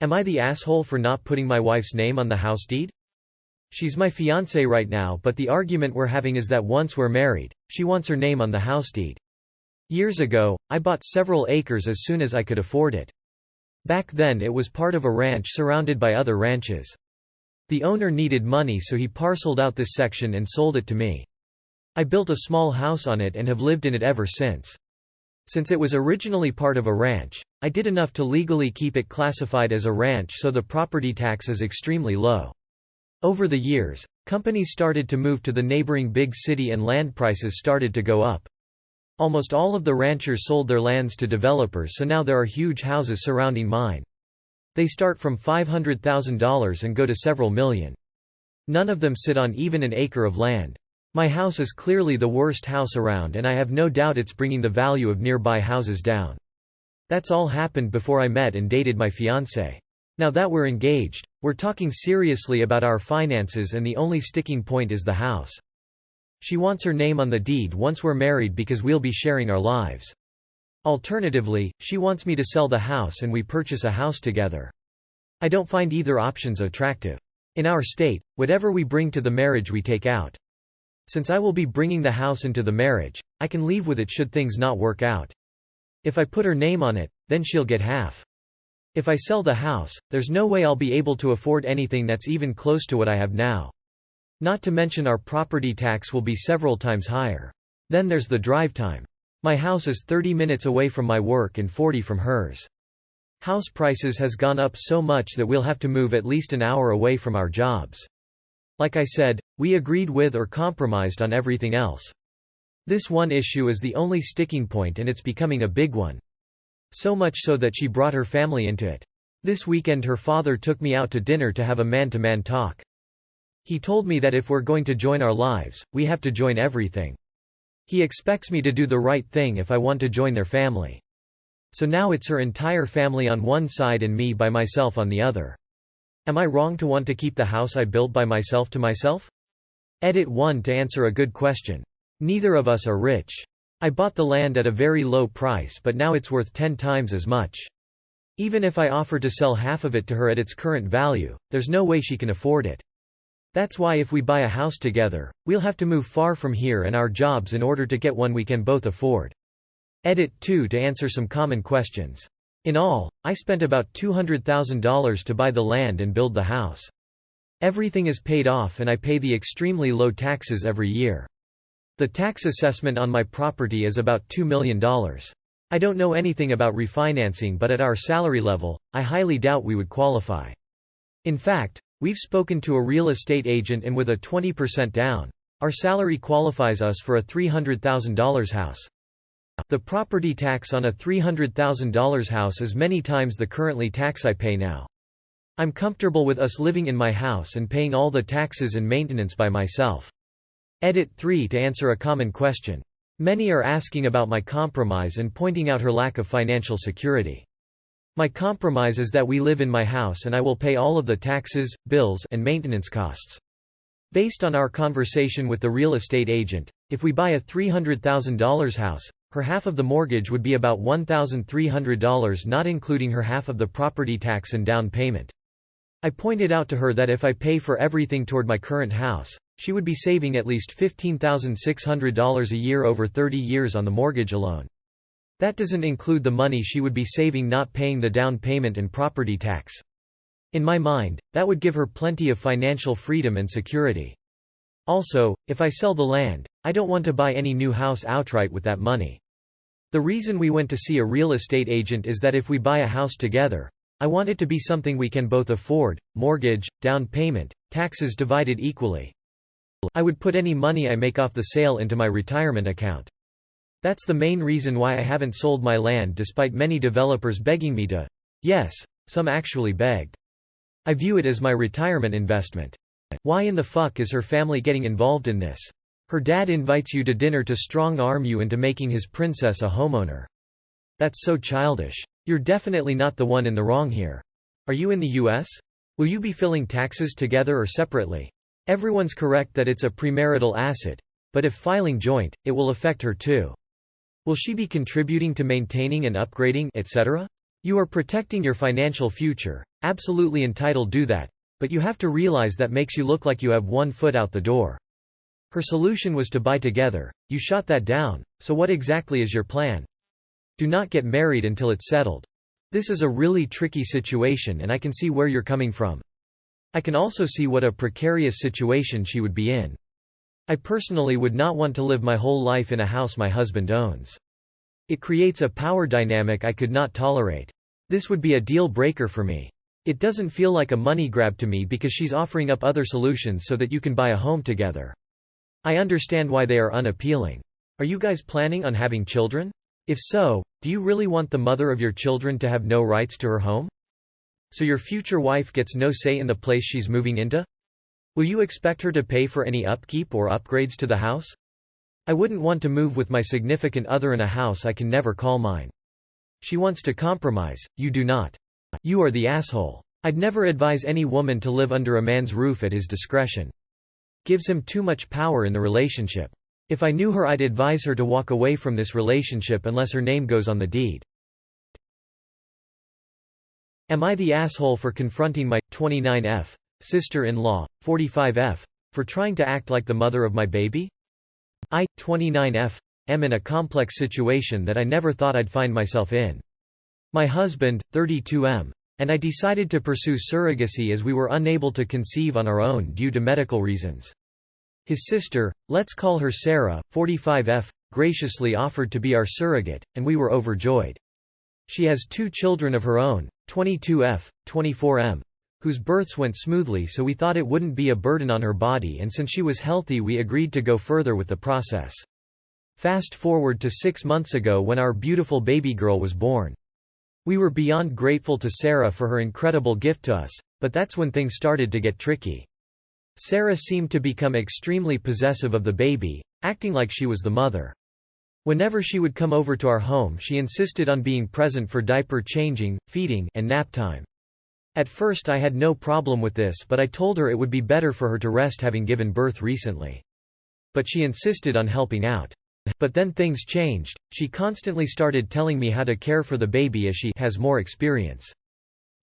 Am I the asshole for not putting my wife's name on the house deed? She's my fiancée right now, but the argument we're having is that once we're married, she wants her name on the house deed. Years ago, I bought several acres as soon as I could afford it. Back then it was part of a ranch surrounded by other ranches. The owner needed money, so he parceled out this section and sold it to me. I built a small house on it and have lived in it ever since. Since it was originally part of a ranch, I did enough to legally keep it classified as a ranch, so the property tax is extremely low. Over the years, companies started to move to the neighboring big city and land prices started to go up. Almost all of the ranchers sold their lands to developers, so now there are huge houses surrounding mine. They start from $500,000 and go to several million. None of them sit on even an acre of land. My house is clearly the worst house around, and I have no doubt it's bringing the value of nearby houses down. That's all happened before I met and dated my fiancée. Now that we're engaged, we're talking seriously about our finances, and the only sticking point is the house. She wants her name on the deed once we're married because we'll be sharing our lives. Alternatively, she wants me to sell the house and we purchase a house together. I don't find either options attractive. In our state, whatever we bring to the marriage we take out. Since I will be bringing the house into the marriage, I can leave with it should things not work out. If I put her name on it, then she'll get half. If I sell the house, there's no way I'll be able to afford anything that's even close to what I have now. Not to mention our property tax will be several times higher. Then there's the drive time. My house is 30 minutes away from my work and 40 from hers. House prices has gone up so much that we'll have to move at least an hour away from our jobs. Like I said, we agreed with or compromised on everything else. This one issue is the only sticking point, and it's becoming a big one. So much so that she brought her family into it. This weekend her father took me out to dinner to have a man-to-man talk. He told me that if we're going to join our lives, we have to join everything. He expects me to do the right thing if I want to join their family. So now it's her entire family on one side and me by myself on the other. Am I wrong to want to keep the house I built by myself to myself? Edit 1 to answer a good question. Neither of us are rich. I bought the land at a very low price, but now it's worth 10 times as much. Even if I offer to sell half of it to her at its current value, there's no way she can afford it. That's why if we buy a house together, we'll have to move far from here and our jobs in order to get one we can both afford. Edit 2 to answer some common questions. In all, I spent about $200,000 to buy the land and build the house. Everything is paid off and I pay the extremely low taxes every year. The tax assessment on my property is about $2 million. I don't know anything about refinancing, but at our salary level, I highly doubt we would qualify. In fact, we've spoken to a real estate agent, and with a 20% down, our salary qualifies us for a $300,000 house. The property tax on a $300,000 house is many times the currently tax I pay now. I'm comfortable with us living in my house and paying all the taxes and maintenance by myself. Edit 3 to answer a common question. Many are asking about my compromise and pointing out her lack of financial security. My compromise is that we live in my house and I will pay all of the taxes, bills, and maintenance costs. Based on our conversation with the real estate agent, if we buy a $300,000 house, her half of the mortgage would be about $1,300, not including her half of the property tax and down payment. I pointed out to her that if I pay for everything toward my current house, she would be saving at least $15,600 a year over 30 years on the mortgage alone. That doesn't include the money she would be saving not paying the down payment and property tax. In my mind, that would give her plenty of financial freedom and security. Also, if I sell the land, I don't want to buy any new house outright with that money. The reason we went to see a real estate agent is that if we buy a house together, I want it to be something we can both afford, mortgage, down payment, taxes divided equally. I would put any money I make off the sale into my retirement account. That's the main reason why I haven't sold my land despite many developers begging me to. Yes, some actually begged. I view it as my retirement investment. Why in the fuck is her family getting involved in this? Her dad invites you to dinner to strong-arm you into making his princess a homeowner. That's so childish. You're definitely not the one in the wrong here. Are you in the US? Will you be filing taxes together or separately? Everyone's correct that it's a premarital asset, but if filing joint, it will affect her too. Will she be contributing to maintaining and upgrading, etc.? You are protecting your financial future, absolutely entitled do that, but you have to realize that makes you look like you have one foot out the door. Her solution was to buy together. You shot that down, so what exactly is your plan? Do not get married until it's settled. This is a really tricky situation and I can see where you're coming from. I can also see what a precarious situation she would be in. I personally would not want to live my whole life in a house my husband owns. It creates a power dynamic I could not tolerate. This would be a deal breaker for me. It doesn't feel like a money grab to me because she's offering up other solutions so that you can buy a home together. I understand why they are unappealing. Are you guys planning on having children? If so, do you really want the mother of your children to have no rights to her home? So your future wife gets no say in the place she's moving into? Will you expect her to pay for any upkeep or upgrades to the house? I wouldn't want to move with my significant other in a house I can never call mine. She wants to compromise, you do not. You are the asshole. I'd never advise any woman to live under a man's roof at his discretion. Gives him too much power in the relationship. If I knew her, I'd advise her to walk away from this relationship unless her name goes on the deed. Am I the asshole for confronting my 29F sister-in-law, 45F, for trying to act like the mother of my baby? I, 29F, am in a complex situation that I never thought I'd find myself in. My husband, 32M, and I decided to pursue surrogacy as we were unable to conceive on our own due to medical reasons. His sister, let's call her Sarah, 45F, graciously offered to be our surrogate, and we were overjoyed. She has 2 children of her own, 22F, 24M, whose births went smoothly, so we thought it wouldn't be a burden on her body, and since she was healthy we agreed to go further with the process. Fast forward to 6 months ago when our beautiful baby girl was born. We were beyond grateful to Sarah for her incredible gift to us, but that's when things started to get tricky. Sarah seemed to become extremely possessive of the baby, acting like she was the mother. Whenever she would come over to our home, she insisted on being present for diaper changing, feeding, and nap time. At first I had no problem with this, but I told her it would be better for her to rest having given birth recently. But she insisted on helping out. But then things changed. She constantly started telling me how to care for the baby as she has more experience.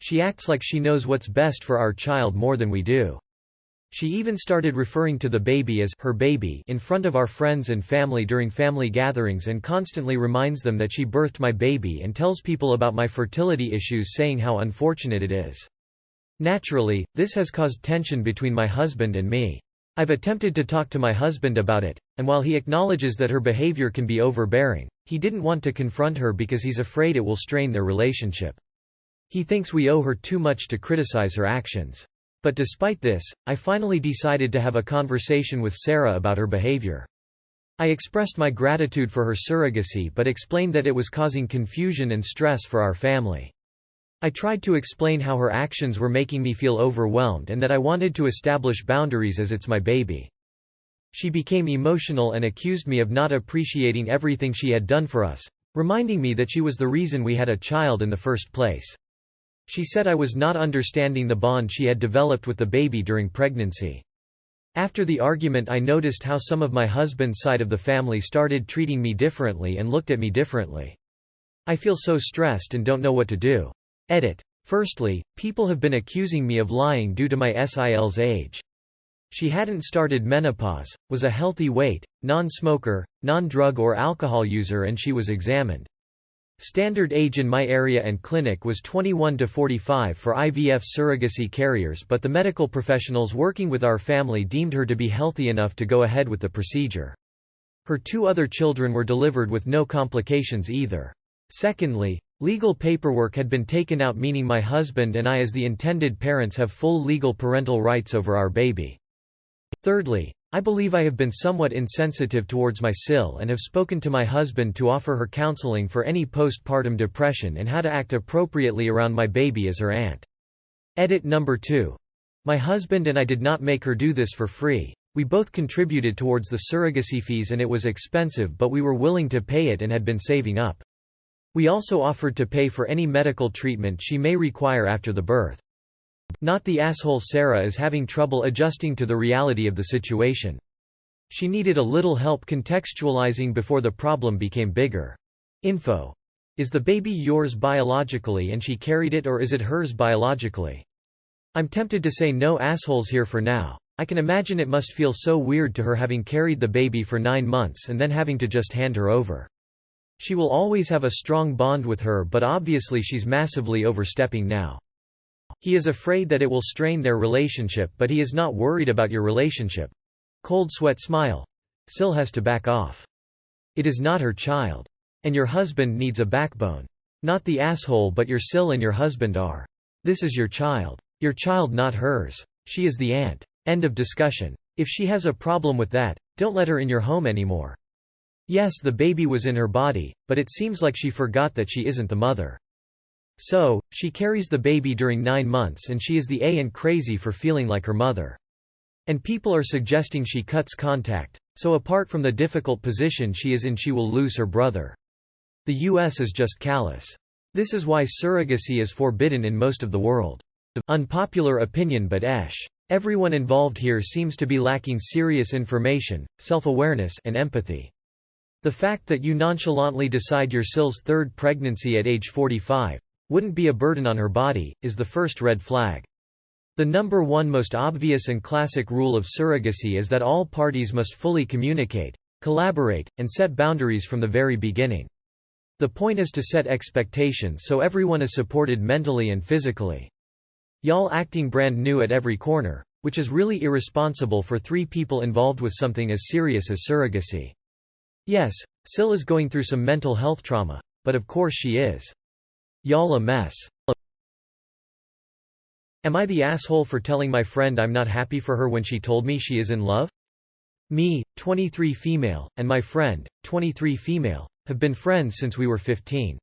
She acts like she knows what's best for our child more than we do. She even started referring to the baby as her baby in front of our friends and family during family gatherings and constantly reminds them that she birthed my baby and tells people about my fertility issues, saying how unfortunate it is. Naturally, this has caused tension between my husband and me. I've attempted to talk to my husband about it, and while he acknowledges that her behavior can be overbearing, he didn't want to confront her because he's afraid it will strain their relationship. He thinks we owe her too much to criticize her actions. But despite this, I finally decided to have a conversation with Sarah about her behavior. I expressed my gratitude for her surrogacy but explained that it was causing confusion and stress for our family. I tried to explain how her actions were making me feel overwhelmed and that I wanted to establish boundaries as it's my baby. She became emotional and accused me of not appreciating everything she had done for us, reminding me that she was the reason we had a child in the first place. She said I was not understanding the bond she had developed with the baby during pregnancy. After the argument, I noticed how some of my husband's side of the family started treating me differently and looked at me differently. I feel so stressed and don't know what to do. Edit. Firstly, people have been accusing me of lying due to my SIL's age. She hadn't started menopause, was a healthy weight, non-smoker, non-drug or alcohol user, and she was examined. Standard age in my area and clinic was 21 to 45 for IVF surrogacy carriers, but the medical professionals working with our family deemed her to be healthy enough to go ahead with the procedure. Her 2 other children were delivered with no complications either. Secondly, legal paperwork had been taken out, meaning my husband and I as the intended parents have full legal parental rights over our baby. Thirdly, I believe I have been somewhat insensitive towards my SIL and have spoken to my husband to offer her counseling for any postpartum depression and how to act appropriately around my baby as her aunt. Edit number 2. My husband and I did not make her do this for free. We both contributed towards the surrogacy fees and it was expensive, but we were willing to pay it and had been saving up. We also offered to pay for any medical treatment she may require after the birth. Not the asshole Sarah is having trouble adjusting to the reality of the situation. She needed a little help contextualizing before the problem became bigger. Info Is the baby yours biologically and she carried it, or is it hers biologically? I'm tempted to say no assholes here for now. I can imagine it must feel so weird to her having carried the baby for 9 months and then having to just hand her over. She will always have a strong bond with her, but obviously she's massively overstepping now. He is afraid that it will strain their relationship, but he is not worried about your relationship. Cold sweat smile. Sil has to back off. It is not her child. And your husband needs a backbone. Not the asshole, but your Sil and your husband are. This is your child. Your child, not hers. She is the aunt. End of discussion. If she has a problem with that, don't let her in your home anymore. Yes, the baby was in her body, but it seems like she forgot that she isn't the mother. So, she carries the baby during 9 months and she is the and crazy for feeling like her mother. And people are suggesting she cuts contact, so apart from the difficult position she is in, she will lose her brother. The US is just callous. This is why surrogacy is forbidden in most of the world. Unpopular opinion, but everyone involved here seems to be lacking serious information, self-awareness, and empathy. The fact that you nonchalantly decide your Sil's third pregnancy at age 45 wouldn't be a burden on her body is the first red flag. The number one most obvious and classic rule of surrogacy is that all parties must fully communicate, collaborate, and set boundaries from the very beginning. The point is to set expectations so everyone is supported mentally and physically. Y'all acting brand new at every corner, which is really irresponsible for 3 people involved with something as serious as surrogacy. Yes, Sil is going through some mental health trauma, but of course she is. Y'all a mess. Am I the asshole for telling my friend I'm not happy for her when she told me she is in love? Me, 23 female, and my friend, 23 female, have been friends since we were 15.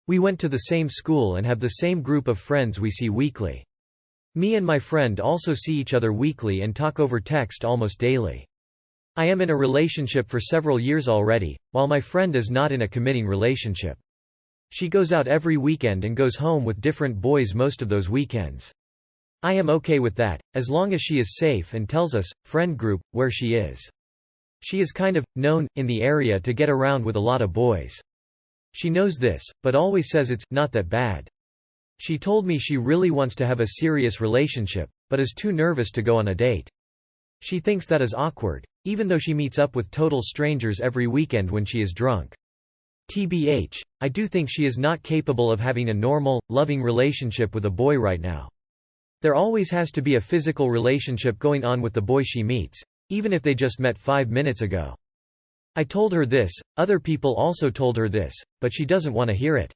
We went to the same school and have the same group of friends we see weekly. Me and my friend also see each other weekly and talk over text almost daily. I am in a relationship for several years already, while my friend is not in a committing relationship. She goes out every weekend and goes home with different boys most of those weekends. I am okay with that, as long as she is safe and tells us, friend group, where she is. She is kind of known in the area to get around with a lot of boys. She knows this, but always says it's not that bad. She told me she really wants to have a serious relationship, but is too nervous to go on a date. She thinks that is awkward, even though she meets up with total strangers every weekend when she is drunk. TBH, I do think she is not capable of having a normal, loving relationship with a boy right now. There always has to be a physical relationship going on with the boy she meets, even if they just met 5 minutes ago. I told her this, other people also told her this, but she doesn't want to hear it.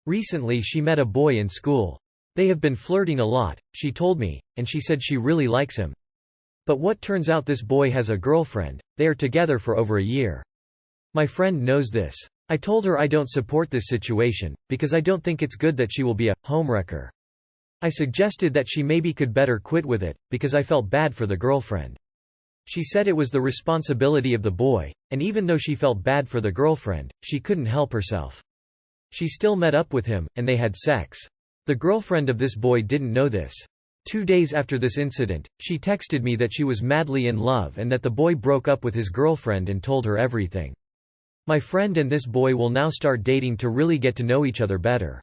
Recently she met a boy in school. They have been flirting a lot, she told me, and she said she really likes him. But what turns out, this boy has a girlfriend. They are together for over a year. My friend knows this. I told her I don't support this situation, because I don't think it's good that she will be a homewrecker. I suggested that she maybe could better quit with it, because I felt bad for the girlfriend. She said it was the responsibility of the boy, and even though she felt bad for the girlfriend, she couldn't help herself. She still met up with him, and they had sex. The girlfriend of this boy didn't know this. 2 days after this incident, she texted me that she was madly in love and that the boy broke up with his girlfriend and told her everything. My friend and this boy will now start dating to really get to know each other better.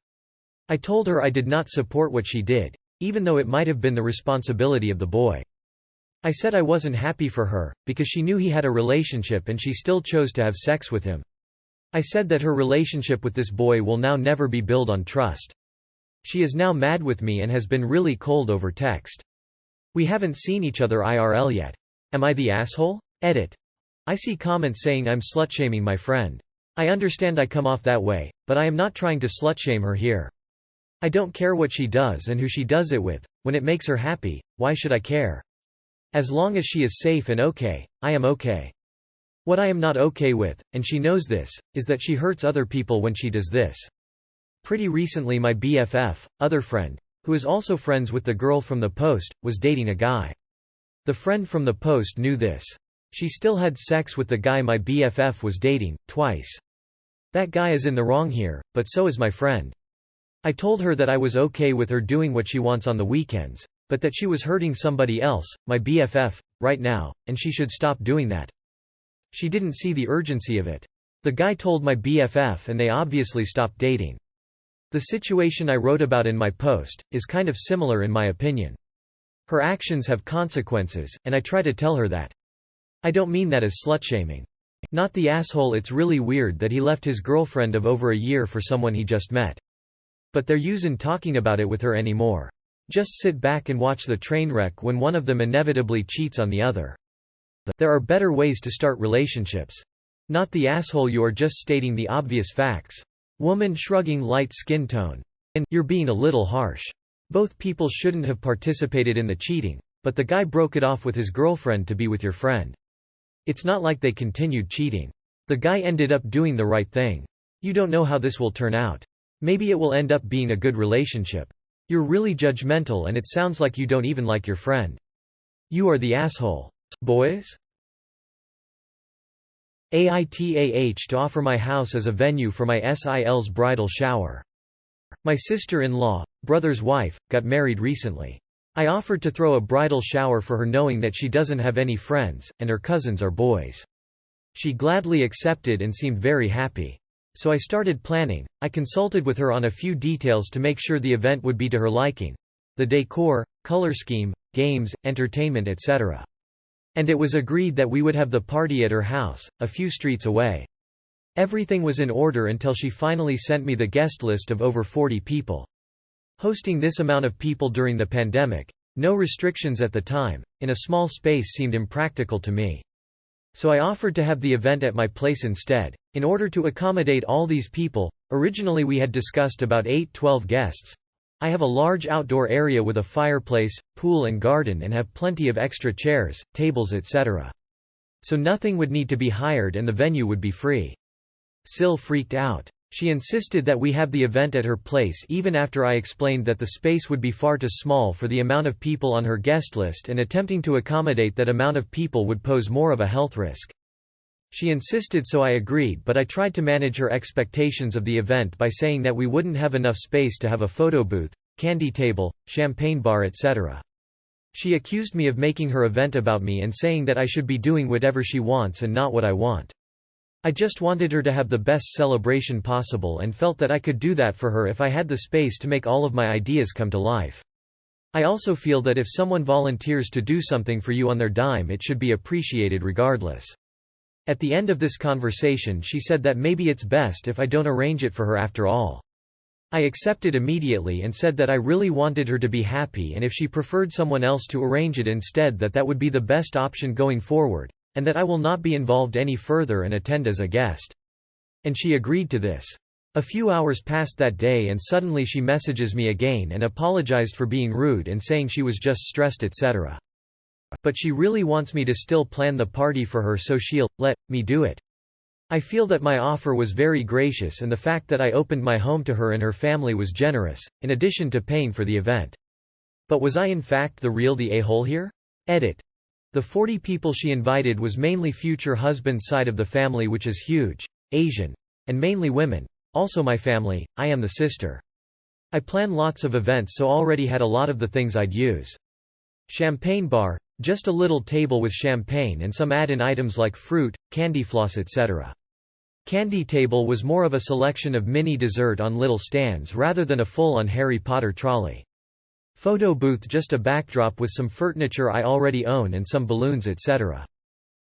I told her I did not support what she did, even though it might have been the responsibility of the boy. I said I wasn't happy for her, because she knew he had a relationship and she still chose to have sex with him. I said that her relationship with this boy will now never be built on trust. She is now mad with me and has been really cold over text. We haven't seen each other IRL yet. Am I the asshole? Edit. I see comments saying I'm slut-shaming my friend. I understand I come off that way, but I am not trying to slut-shame her here. I don't care what she does and who she does it with. When it makes her happy, why should I care? As long as she is safe and okay, I am okay. What I am not okay with, and she knows this, is that she hurts other people when she does this. Pretty recently my BFF, other friend, who is also friends with the girl from the post, was dating a guy. The friend from the post knew this. She still had sex with the guy my BFF was dating, twice. That guy is in the wrong here, but so is my friend. I told her that I was okay with her doing what she wants on the weekends, but that she was hurting somebody else, my BFF, right now, and she should stop doing that. She didn't see the urgency of it. The guy told my BFF and they obviously stopped dating. The situation I wrote about in my post is kind of similar in my opinion. Her actions have consequences, and I try to tell her that. I don't mean that as slut-shaming. Not the asshole. It's really weird that he left his girlfriend of over a year for someone he just met. But they're using talking about it with her anymore. Just sit back and watch the train wreck when one of them inevitably cheats on the other. There are better ways to start relationships. Not the asshole. You are just stating the obvious facts. Woman shrugging, light skin tone. And you're being a little harsh. Both people shouldn't have participated in the cheating, but the guy broke it off with his girlfriend to be with your friend. It's not like they continued cheating. The guy ended up doing the right thing. You don't know how this will turn out. Maybe it will end up being a good relationship. You're really judgmental and it sounds like you don't even like your friend. You are the asshole. Boys? AITA to offer my house as a venue for my SIL's bridal shower. My sister-in-law, brother's wife, got married recently. I offered to throw a bridal shower for her knowing that she doesn't have any friends, and her cousins are boys. She gladly accepted and seemed very happy. So I started planning. I consulted with her on a few details to make sure the event would be to her liking. The decor, color scheme, games, entertainment, etc. And it was agreed that we would have the party at her house, a few streets away. Everything was in order until she finally sent me the guest list of over 40 people. Hosting this amount of people during the pandemic, no restrictions at the time, in a small space seemed impractical to me. So I offered to have the event at my place instead. In order to accommodate all these people, originally we had discussed about 8–12 guests. I have a large outdoor area with a fireplace, pool and garden and have plenty of extra chairs, tables etc. So nothing would need to be hired and the venue would be free. Sil freaked out. She insisted that we have the event at her place even after I explained that the space would be far too small for the amount of people on her guest list and attempting to accommodate that amount of people would pose more of a health risk. She insisted, so I agreed, but I tried to manage her expectations of the event by saying that we wouldn't have enough space to have a photo booth, candy table, champagne bar etc. She accused me of making her event about me and saying that I should be doing whatever she wants and not what I want. I just wanted her to have the best celebration possible and felt that I could do that for her if I had the space to make all of my ideas come to life. I also feel that if someone volunteers to do something for you on their dime, it should be appreciated regardless. At the end of this conversation she said that maybe it's best if I don't arrange it for her after all. I accepted immediately and said that I really wanted her to be happy and if she preferred someone else to arrange it instead that would be the best option going forward, and that I will not be involved any further and attend as a guest. And she agreed to this. A few hours passed that day and suddenly she messages me again and apologized for being rude and saying she was just stressed etc. But she really wants me to still plan the party for her, so she'll let me do it. I feel that my offer was very gracious and the fact that I opened my home to her and her family was generous, in addition to paying for the event. But was I in fact the a-hole here? Edit. The 40 people she invited was mainly future husband's side of the family, which is huge, Asian, and mainly women. Also my family, I am the sister. I plan lots of events, so already had a lot of the things I'd use. Champagne bar, just a little table with champagne and some add-in items like fruit, candy floss etc. Candy table was more of a selection of mini dessert on little stands rather than a full-on Harry Potter trolley. Photo booth, just a backdrop with some furniture I already own and some balloons etc.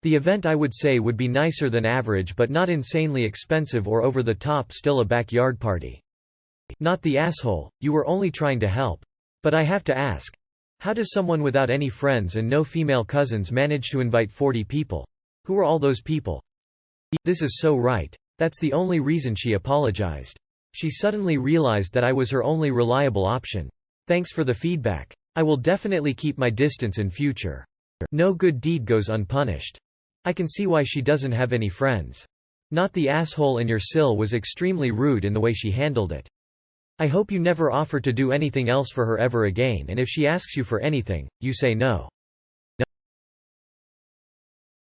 The event I would say would be nicer than average but not insanely expensive or over the top, still a backyard party. Not the asshole, you were only trying to help. But I have to ask. How does someone without any friends and no female cousins manage to invite 40 people? Who are all those people? This is so right. That's the only reason she apologized. She suddenly realized that I was her only reliable option. Thanks for the feedback. I will definitely keep my distance in future. No good deed goes unpunished. I can see why she doesn't have any friends. Not the asshole, and your Sil was extremely rude in the way she handled it. I hope you never offer to do anything else for her ever again, and if she asks you for anything, you say no.